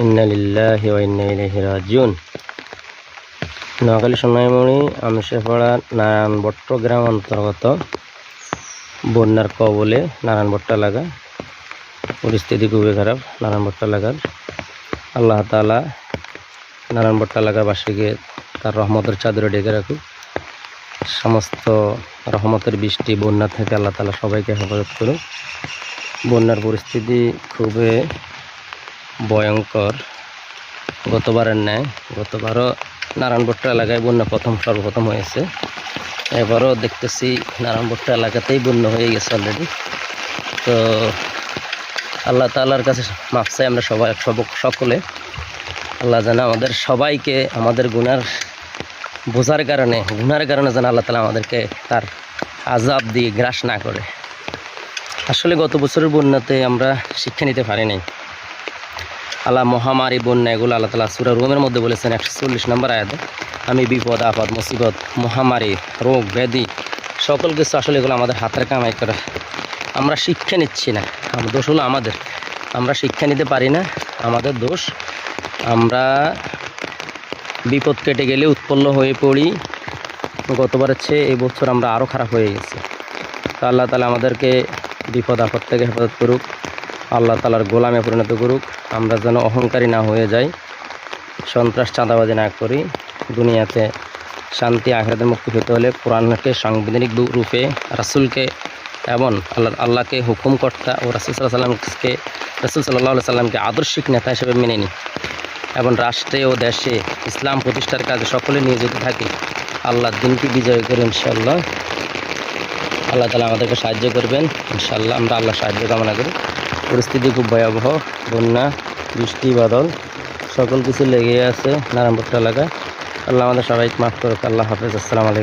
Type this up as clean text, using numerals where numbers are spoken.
ইন্না লিল্লাহি ওয়া ইন্না ইলাইহি রাজিউন। নোয়াখালী সোনাইমুড়ি আমশেপাড়া নারায়ণবট্ট গ্রাম অন্তর্গত বন্যার কবলে নারায়ণবট্ট এলাকা। পরিস্থিতি খুবই খারাপ নারায়ণবট্ট এলাকার। আল্লাহ তাআলা নারায়ণবট্ট এলাকাবাসীকে তার রহমতের চাদরে ঢেকে রাখুক। সমস্ত রহমতের বৃষ্টি বন্যা থেকে আল্লাহ তাআলা সবাইকে হেফাজত করুক। বন্যার পরিস্থিতি খুবই ভয়ঙ্কর। গতবারের ন্যায় গতবারও নারায়ণবট্ট এলাকায় বন্যা সর্বপ্রথম হয়েছে। এবারও দেখতেছি নারায়ণবট্ট এলাকাতেই বন্যা হয়ে গেছে অলরেডি। তো আল্লাহ তাআলার কাছে মাফ চাই আমরা সকলে। আল্লাহ যেন আমাদের সবাইকে আমাদের গুনার কারণে যেন আল্লাহ তাআলা আমাদেরকে তার আযাব দিয়ে গ্রাস না করে। আসলে গত বছরের বন্যাতে আমরা শিক্ষা নিতে পারি নাই। আল্লাহ মহামারী বন্যা এগুলো আল্লাহ তাআলা সূরা রুমের মধ্যে বলেছেন 140 নম্বর আয়াতে, আমি বিপদ আপদ মুসিবত মহামারী রোগ ব্যাধি সকল কিছু আসলে এগুলো আমাদের হাতের কামাই করা। আমরা শিক্ষা নিচ্ছি না, দোষ হলো আমাদের। আমরা শিক্ষা নিতে পারি না, আমাদের দোষ। আমরা বিপদ কেটে গেলে উৎপন্ন হয়ে পড়ি। গতবারের চেয়ে এই বছর আমরা আরও খারাপ হয়ে গেছি। তো আল্লাহ তাআলা আমাদেরকে বিপদ আপদ থেকে হেফাজত করুক, আল্লাহ তাআলার গোলামে পরিণত করুক। আমরা যেন অহংকারী না হয়ে যাই, সন্ত্রাস চাঁদাবাজি না করি। দুনিয়াতে শান্তি আখিরাতে মুক্তি পেতে হলে কোরআনকে সাংবিধানিক রূপে রাসূলকে এবং আল্লাহকে হুকুমকর্তা ও রাসূল সাল্লাল্লাহু আলাইহি সাল্লামকে আদর্শিক নেতা হিসেবে মেনে নিই এবং রাষ্ট্রে ও দেশে ইসলাম প্রতিষ্ঠার কাজে সকলে নিয়োজিত থাকি। আল্লাহর দিনকে বিজয় করে ইনশাআল্লাহ। আল্লাহ তাআলা আমাদেরকে সাহায্য করবেন ইনশাআল্লাহ। আমরা আল্লাহর সাহায্য কামনা করি। পরিস্থিতি খুব ভয়াবহ, বন্যা বৃষ্টি বাদল সকল কিছু লেগে আছে নারায়ণবট্ট এলাকায়। আল্লাহ আমাদের সবাইকে মাফ করুক। আল্লাহ হাফেজ। আসসালামু আলাইকুম।